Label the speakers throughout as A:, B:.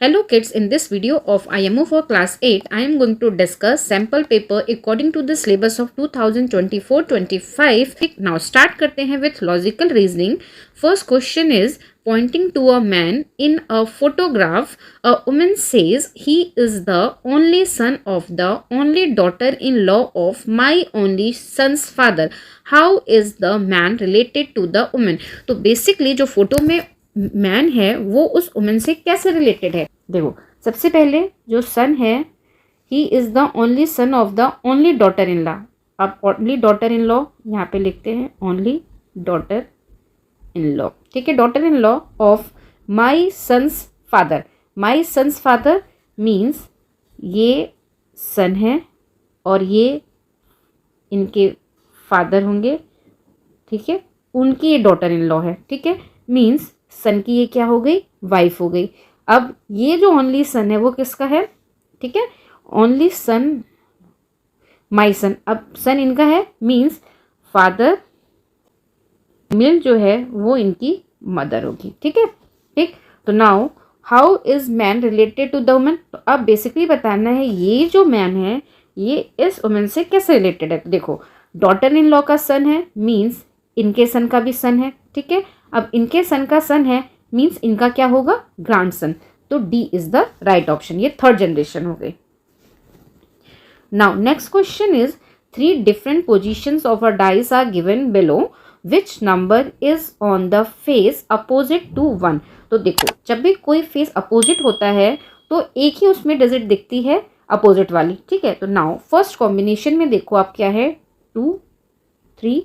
A: Hello kids, in this video of IMO for class 8, I am going to discuss sample paper according to the syllabus of 2024-25. Now start करते हैं with logical reasoning. First question is, pointing to a man in a photograph, a woman says he is the only son of the only daughter-in-law of my only son's father. How is the man related to the woman? तो basically जो photo में man है वो उस woman से कैसे related है। देखो सबसे पहले जो सन है, he is the only son of the only daughter in law. अब ओनली डॉटर इन लॉ यहाँ पे लिखते हैं, ओनली डॉटर इन लॉ, ठीक है, daughter in law of my son's father. My son's father means ये सन है और ये इनके फादर होंगे, ठीक है, उनकी ये डॉटर इन लॉ है, ठीक है, मीन्स सन की ये क्या हो गई, वाइफ हो गई। अब ये जो ओनली सन है वो किसका है, ठीक है, ओनली सन माई सन। अब सन इनका है मीन्स फादर मिल जो है वो इनकी मदर होगी, ठीक है, ठीक। तो now how is man related to the woman. तो अब बेसिकली बताना है ये जो मैन है ये इस वुमन से कैसे रिलेटेड है। तो देखो डॉटर इन लॉ का सन है मीन्स इनके सन का भी सन है, ठीक है। अब इनके सन का सन है मीन्स इनका क्या होगा, ग्रैंड सन। तो D is the right option, ये थर्ड जनरेशन हो गई। Now next question is, 3 different positions of a dice are given below, which number is on the face opposite to 1। तो देखो जब भी कोई फेस अपोजिट होता है तो एक ही उसमें डिजिट दिखती है अपोजिट वाली, ठीक है। तो नाउ फर्स्ट कॉम्बिनेशन में देखो आप क्या है, 2 3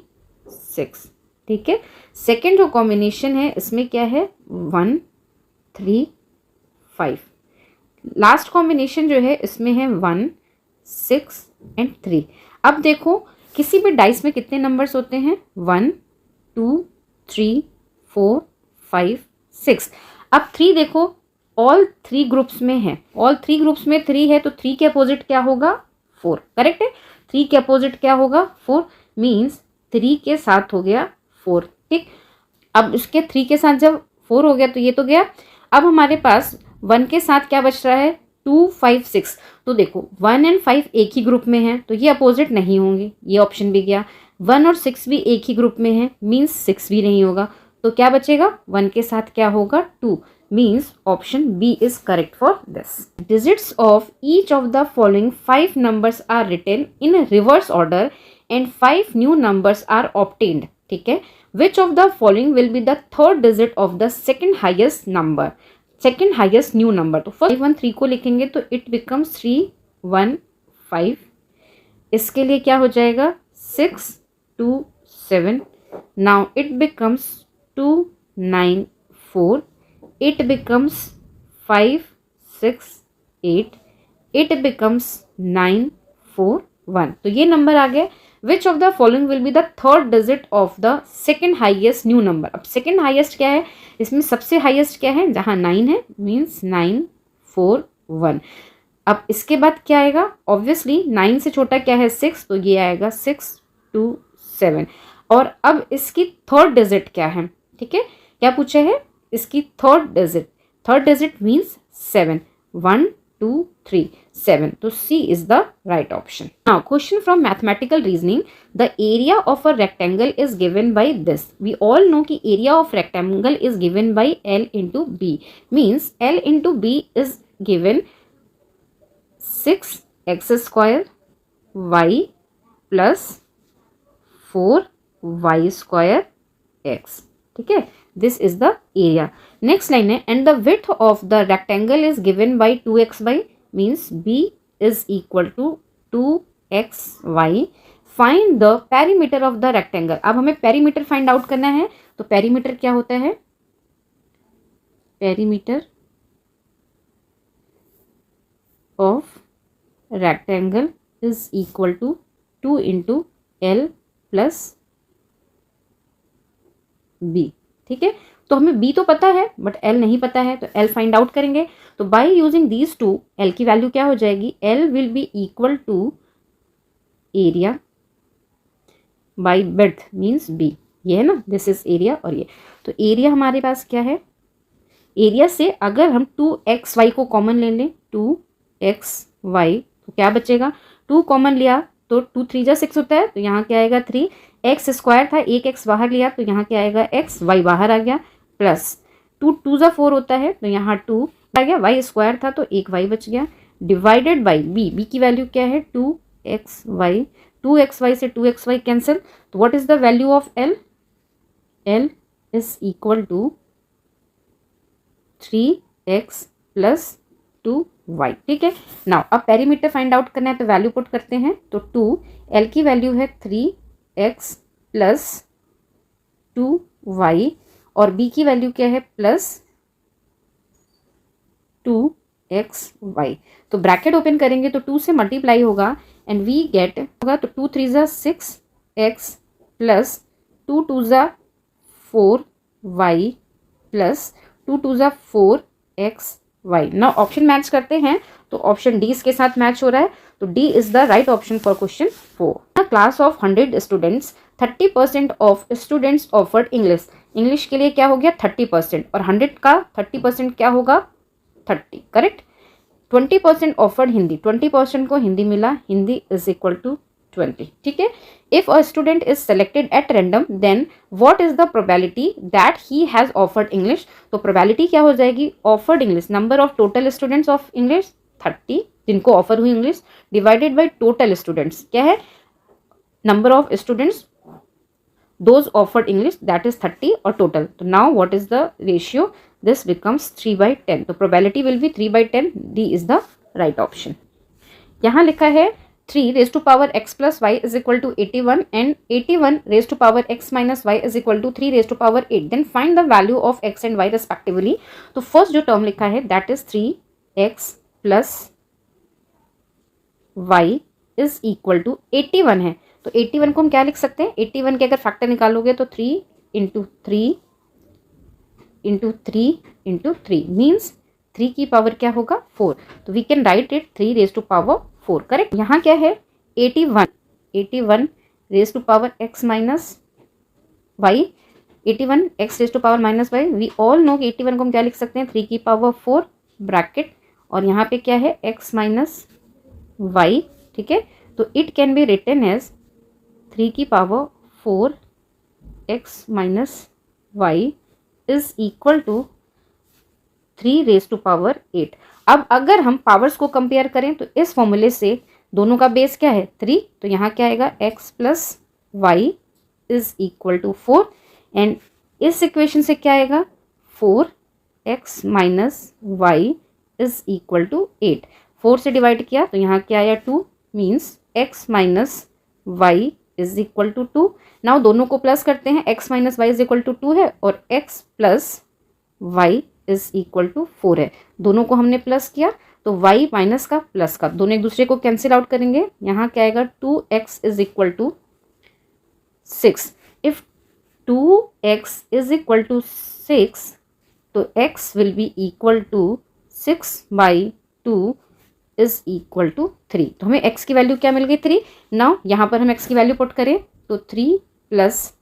A: 6, ठीक है। सेकेंड जो कॉम्बिनेशन है इसमें क्या है, 1 3 5। लास्ट कॉम्बिनेशन जो है इसमें है 1 6 एंड 3। अब देखो किसी भी डाइस में कितने नंबर्स होते हैं, 1 2 3 4 5 6। अब 3 देखो ऑल 3 ग्रुप्स में है, ऑल 3 ग्रुप्स में 3 है तो 3 के अपोजिट क्या होगा, 4, करेक्ट है। 3 के अपोजिट क्या होगा, 4, मीन्स 3 के साथ हो गया 4, ठीक। अब इसके 3 के साथ जब 4 हो गया तो ये तो गया। अब हमारे पास 1 के साथ क्या बच रहा है, 2 5 6। तो देखो 1 एंड 5 एक ही ग्रुप में है तो ये अपोजिट नहीं होंगे, ये ऑप्शन भी गया। 1 और 6 भी एक ही ग्रुप में है मीन्स 6 भी नहीं होगा। तो क्या बचेगा, 1 के साथ क्या होगा, 2, means option B is correct for this. Digits of each of the following 5 numbers are written in reverse order and 5 new numbers are obtained, ठीक है। Which of the following will be the third digit of the second highest number, second highest new number। तो first 1 3 को लिखेंगे तो it becomes 3 1 5। इसके लिए क्या हो जाएगा, 6 2 7। now it becomes 2 9 4, it becomes 5 6 8, it becomes 9 4 1। तो ये नंबर आ गए। Which of the following will be the third digit of the second highest new number। अब second highest क्या है, इसमें सबसे highest क्या है, जहाँ 9 है मीन्स 9 4 1। अब इसके बाद क्या आएगा, ऑब्वियसली 9 से छोटा क्या है, 6, तो ये आएगा 6 2 7। और अब इसकी थर्ड डिजिट क्या है, ठीक है, क्या पूछा है, इसकी थर्ड डिजिट मीन्स 7, 1 2 3 7। तो C is the right option. Now question from mathematical reasoning, the area of a rectangle is given by this। we all know कि area of rectangle is given by L into B, means L into B is given 6x square y plus 4y square x, ठीक है, this is the area। Next line है, and the width of the rectangle is given by 2xy, means b is equal to 2xy। Find the perimeter of the rectangle. अब हमें perimeter find out करना है। तो perimeter क्या होता है, perimeter of rectangle is equal to 2 into L plus b, ठीक है। तो हमें b तो पता है बट L नहीं पता है, तो L फाइंड आउट करेंगे। तो by using these two, L की वैल्यू क्या हो जाएगी, L will be equal to area by breadth means b, ये है ना, दिस इज एरिया और ये। तो एरिया हमारे पास क्या है, एरिया से अगर हम 2xy को कॉमन ले लें, 2xy, तो क्या बचेगा, 2 कॉमन लिया तो 2 3 जा 6 होता है, तो यहाँ क्या आएगा 3, एक्स स्क्वायर था, एक एक्स बाहर लिया तो यहाँ क्या आएगा एक्स, वाई बाहर आ गया, प्लस 2 2 जा 4 होता है, तो यहाँ 2 आ गया, वाई स्क्वायर था तो एक वाई बच गया, डिवाइडेड बाई बी की वैल्यू क्या है 2xy, 2xy से 2xy कैंसिल, तो what is the value of L, L is equal to 3x plus 2y। ठीक है, नाउ अब पेरीमीटर फाइंड आउट करना है तो वैल्यू पुट करते हैं, तो 2, एल की वैल्यू है 3x प्लस 2y और b की वैल्यू क्या है प्लस 2xy। तो ब्रैकेट ओपन करेंगे तो 2 से मल्टीप्लाई होगा एंड वी गेट होगा, तो 2 3 जा 6x प्लस 2 2 जा 4y प्लस 2 2 जा 4xy। नाउ ऑप्शन मैच करते हैं तो ऑप्शन डी इसके साथ मैच हो रहा है, तो D is the right option for question 4। Class of 100 students 30% of students offered English, English के लिए क्या हो गया 30% और 100 का 30% क्या होगा 30, करेक्ट। 20% ऑफर्ड हिंदी, 20% को हिंदी मिला, हिंदी इज इक्वल टू 20। ठीक है, if a student is selected at random then what is the probability that he has offered English, तो प्रोबेबिलिटी क्या हो जाएगी, offered English, number of total students of English 30 जिनको offer हुई English, divided by total students क्या है, number of students those offered English that is 30 और total, तो now what is the ratio, this becomes 3/10, तो probability will be 3/10, D is the right option. यहाँ लिखा है 3 raised to power x plus y is equal to 81 and 81 raised to power x minus y is equal to 3 raised to power 8, then find the value of x and y respectively। तो first जो term लिखा है that is 3x plus y is equal to 81 है, तो 81 को हम क्या लिख सकते हैं, 81 के अगर फैक्टर निकालोगे तो 3 इंटू 3 इंटू 3 इंटू 3 मीन्स 3 की पावर क्या होगा 4, तो we can write it 3 raise to power 4, correct. यहाँ क्या है 81 raise to power x minus y, 81 x raise to power minus y, we all know कि 81 को हम क्या लिख सकते हैं 3 की पावर 4 ब्रैकेट और यहाँ पे क्या है x माइनस वाई। ठीक है, तो it can be written as 3 की power 4 x minus y is equal to 3 raise to power 8। अब अगर हम पावर्स को कंपेयर करें तो इस फॉर्मूले से दोनों का बेस क्या है 3, तो यहाँ क्या आएगा x plus y is equal to 4 and इस इक्वेशन से क्या आएगा 4x minus y is equal to 8, 4 से डिवाइड किया तो यहाँ क्या आया 2 means x minus y is equal to 2। Now दोनों को प्लस करते हैं, x minus y is equal to 2 है और x plus y is equal to 4 है, दोनों को हमने प्लस किया तो y माइनस का प्लस का दोनों एक दूसरे को कैंसिल आउट करेंगे, यहाँ क्या आएगा 2x is equal to 6। If 2x is equal to 6 तो x will be equal to 6/2 is equal to 3, तो हमें x की वैल्यू क्या मिल गई 3। नाउ यहाँ पर हम x की वैल्यू पुट करें तो 3 plus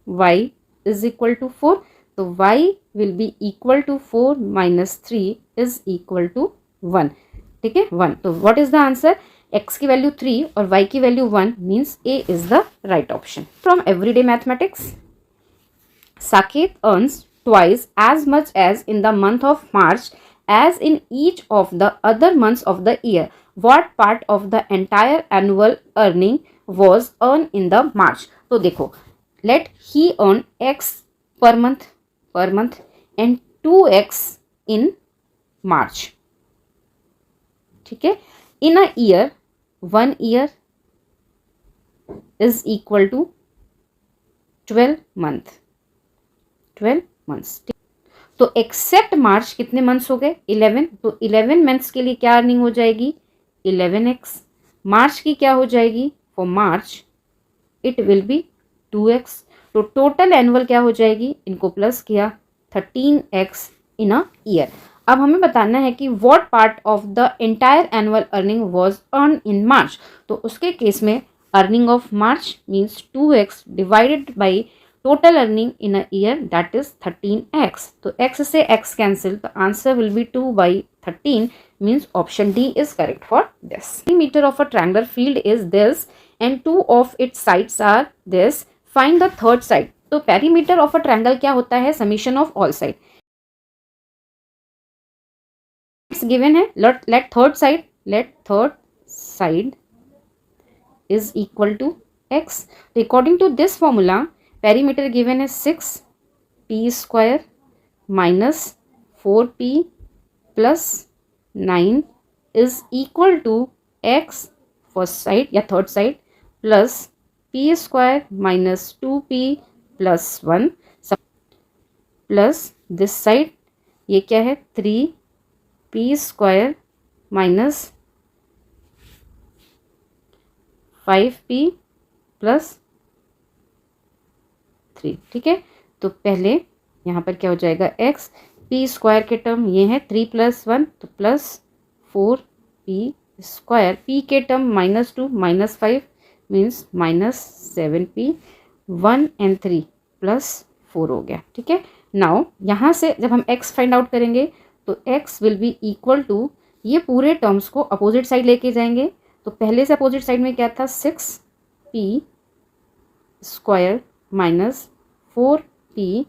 A: y is equal to 4, तो y will be equal to 4 minus 3 is equal to 1। ठीक है 1, तो what is the answer, x की वैल्यू 3 और y की value 1 means a is the right option. From everyday mathematics, Saket earns twice as much as in the month of March as in each of the other months of the year. What part of the entire annual earning was earned in the March? तो देखो, let he earn x per month and 2x in March. ठीक है, in a year 1 year is equal to 12 months। तो accept मार्च कितने months हो गए 11, तो 11 months के लिए क्या अर्निंग हो जाएगी 11x। मार्च की क्या हो जाएगी for March it will be 2x, तो टोटल एनुअल क्या हो जाएगी, इनको प्लस किया 13x इन अ ईयर। अब हमें बताना है कि what part of the entire annual earning was earn in March, तो उसके केस में earning of March means 2x divided by total earning in a year, that is 13x. तो x से x cancel, the answer will be 2 by 13, means option D is correct for this. Perimeter of a triangular field is this and two of its sides are this. Find the third side. तो perimeter of a triangle क्या होता है? Summation of all side. It's given है, let third side is equal to x. According to this formula, perimeter given is 6p square minus 4p plus 9 is equal to x first side या third side plus p square minus 2p plus 1 plus this side ये क्या है 3p square minus 5p plus 3. ठीक है, तो पहले यहाँ पर क्या हो जाएगा x, p स्क्वायर के टर्म ये है 3 + 1 तो प्लस 4p स्क्वायर, p के टर्म -2 -5 मीन्स -7p, 1 and 3 + 4 हो गया. ठीक है, नाउ यहाँ से जब हम x फाइंड आउट करेंगे तो x will be equal to, ये पूरे टर्म्स को अपोजिट साइड लेके जाएंगे. तो पहले से अपोजिट साइड में क्या था 6p square minus 4p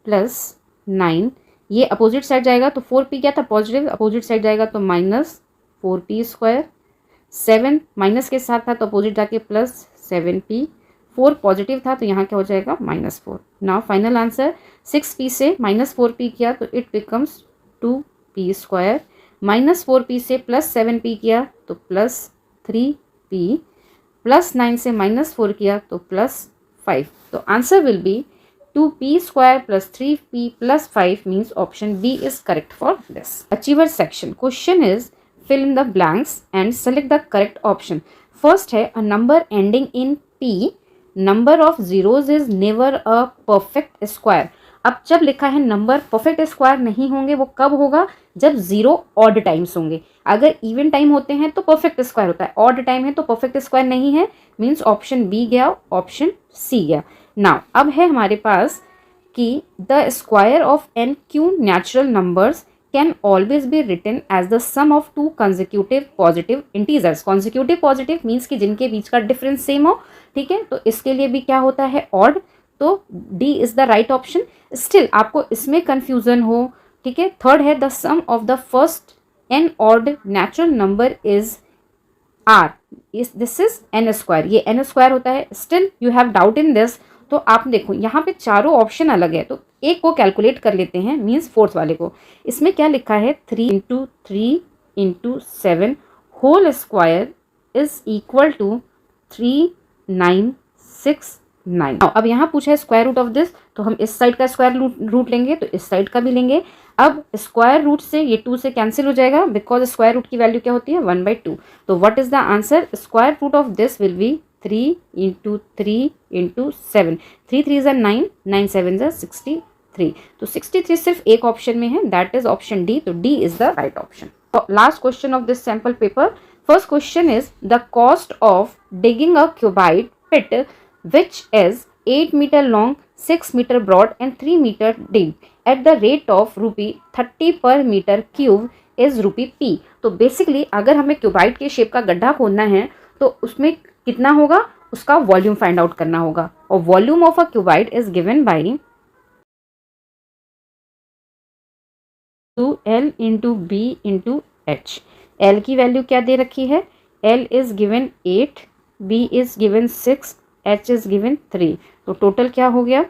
A: plus 9, ये अपोजिट साइड जाएगा तो 4p क्या था पॉजिटिव, अपोजिट साइड जाएगा तो -4p स्क्वायर, 7 माइनस के साथ था तो अपोजिट जाके +7p, 4 पॉजिटिव था तो यहाँ क्या हो जाएगा -4. नाउ फाइनल आंसर 6p से -4p किया तो it becomes 2p square, -4p से +7p किया तो +3p, +9 से -4 किया तो +5. तो answer will be 2p square plus 3p plus 5 means option B is correct for this. Achiever section. Question is fill in the blanks and select the correct option. First है a number ending in p, number of zeros is never a perfect square. अब जब लिखा है number perfect square नहीं होंगे वो कब होगा, जब 0 ऑड टाइम्स होंगे. अगर इवन टाइम होते हैं तो परफेक्ट स्क्वायर होता है, ऑड टाइम है तो परफेक्ट स्क्वायर नहीं है, मीन्स ऑप्शन बी गया, ऑप्शन सी गया. नाउ अब है हमारे पास कि the square of N Q natural numbers can always be written as the sum of 2 consecutive positive integers. Consecutive positive means कि जिनके बीच का डिफरेंस सेम हो. ठीक है, तो इसके लिए भी क्या होता है ऑड, तो D is the right option. Still आपको इसमें कंफ्यूजन हो, ठीक है, थर्ड है the sum of the first N odd natural number is are, this is N square, ये एन स्क्वायर होता है. Still you have doubt in this, तो आप देखो यहाँ पे चारों ऑप्शन अलग है तो एक को कैलकुलेट कर लेते हैं, मीन्स फोर्थ वाले को. इसमें क्या लिखा है 3 × 3 × 7 whole square is equal to 3969. अब यहाँ पूछा है स्क्वायर रूट ऑफ दिस, तो हम इस साइड का स्क्वायर रूट लेंगे तो इस साइड का भी लेंगे. अब स्क्वायर रूट से ये 2 से कैंसिल हो जाएगा बिकॉज स्क्वायर रूट की वैल्यू क्या होती है 1/2. तो what is the answer, square root of this will be 3 × 3 × 7, 3 3 = 9, 9 7 = 63. तो 63 सिर्फ एक ऑप्शन में है, दैट इज ऑप्शन डी. तो D is the right option. Last question of this sample paper. First question is the cost of digging a cuboid pit which is 8 meter long, 6 meter broad and 3 meter deep at the rate of ₹30 per meter cube is ₹p. तो basically अगर हमें cuboid के shape का गड्ढा खोदना है तो उसमें कितना होगा, उसका वॉल्यूम फाइंड आउट करना होगा. और volume of a cuboid is given by L × B × H. L की वैल्यू क्या दे रखी है, L is given 8, B is given 6, H is given 3. तो टोटल क्या हो गया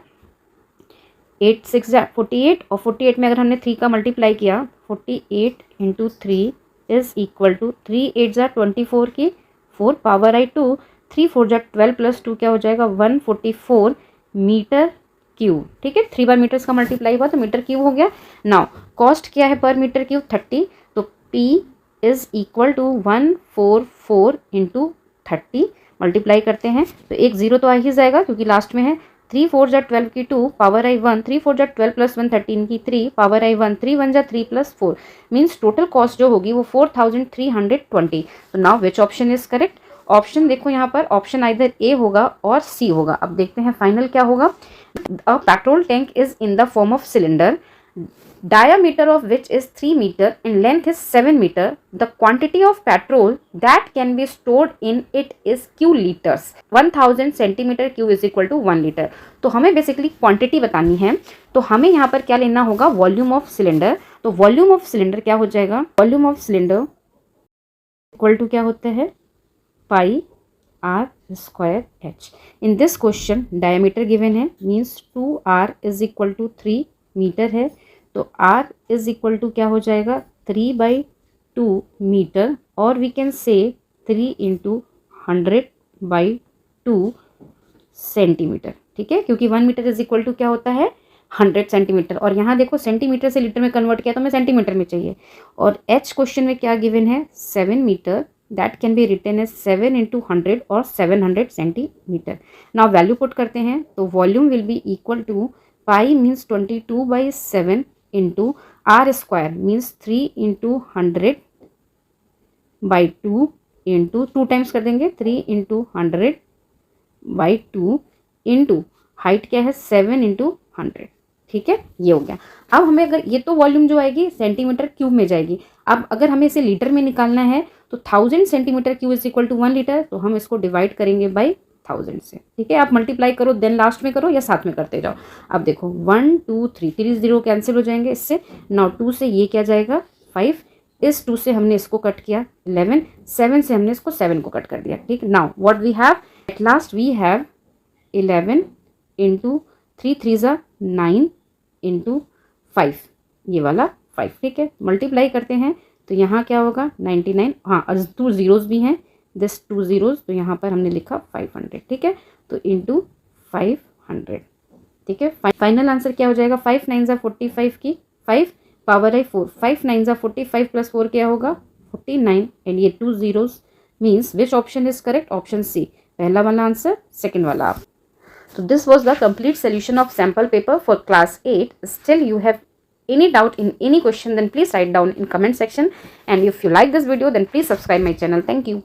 A: 8 6 48, और 48 में अगर हमने 3 का मल्टीप्लाई किया 48 × 3 इज इक्वल टू 3 8 = 24 की 4 पावर आई 2, 3 4 = 12 + 2 क्या हो जाएगा 144 मीटर क्यूब. ठीक है, 3 बार मीटर्स का मल्टीप्लाई हुआ तो मीटर क्यूब हो गया. नाउ कॉस्ट क्या है पर मीटर क्यूब 30, तो P is equal to 144 × 30. Multiply करते हैं तो एक 0 तो आ ही जाएगा क्योंकि लास्ट में है. 3 4 = 12 की 2 पावर आई 1, 3 4 = 12 + 1 13 की 3 पावर आई 1, 3 1 = 3 + 4 मीन्स टोटल कॉस्ट जो होगी वो 4320. तो now which option is correct, option देखो यहाँ पर, ऑप्शन आइदर ए होगा और सी होगा। अब देखते हैं फाइनल क्या होगा। A petrol tank is in the form of cylinder, diameter of which is 3 meter and length is 7 meter. The quantity of petrol that can be stored in it is Q liters. 1000 centimeter cube is equal to 1 liter. तो हमें basically quantity बतानी है, तो हमें यहाँ पर क्या लेना होगा, वॉल्यूम ऑफ सिलेंडर। तो वॉल्यूम ऑफ सिलेंडर क्या हो जाएगा, volume of cylinder equal to क्या होता है, pi r square h. In this question diameter given है, means 2r is equal to 3 metre है, तो r इज इक्वल टू क्या हो जाएगा, 3/2 मीटर, और वी कैन से 3 × 100/2 सेंटीमीटर। ठीक है, क्योंकि 1 मीटर इज इक्वल टू क्या होता है, 100 सेंटीमीटर, और यहाँ देखो सेंटीमीटर से लीटर में कन्वर्ट किया तो हमें सेंटीमीटर में चाहिए। और h क्वेश्चन में क्या गिवन है, 7 metre, that can be written as 7 × 100 और 700 सेंटीमीटर। नाउ वैल्यू पुट करते हैं, तो volume will be equal to pi means 22/7 into r square means 3 × 100/2 into 2 times कर देंगे, 3 × 100/2 इंटू हाइट क्या है, 7 × 100। ठीक है, ये हो गया। अब हमें अगर ये तो वॉल्यूम जो आएगी सेंटीमीटर क्यूब में जाएगी, अब अगर हमें इसे लीटर में निकालना है तो 1000 centimetre cube is equal to 1 litre, तो हम इसको डिवाइड करेंगे बाई 1000 से। ठीक है, आप मल्टीप्लाई करो देन लास्ट में करो या साथ में करते जाओ। अब देखो 1 2 3 3 0 कैंसिल हो जाएंगे इससे। नाउ 2 से ये क्या जाएगा 5, इस 2 से हमने इसको कट किया 11, 7 से हमने इसको 7 को कट कर दिया। ठीक, now what we have, at last we have 11 × 3 3 9 × 5, ये वाला 5। ठीक है, मल्टीप्लाई करते हैं तो यहाँ क्या होगा 99, हाँ और 2 zeros भी हैं, दिस 2 zeros, तो यहाँ पर हमने लिखा 500। ठीक है, तो इंटू 500। ठीक है, फाइनल आंसर क्या हो जाएगा, 5 9 45 की 5 पावर आई 4, 5 9 45 प्लस 4 क्या होगा 49, एंड ये 2 zeros means which option is correct, option C, पहला वाला आंसर, सेकेंड वाला आप। So this was the complete solution of sample paper for class 8. Still you have any doubt in any question, then please write down in comment section, and if you like this video then please subscribe my channel. Thank you.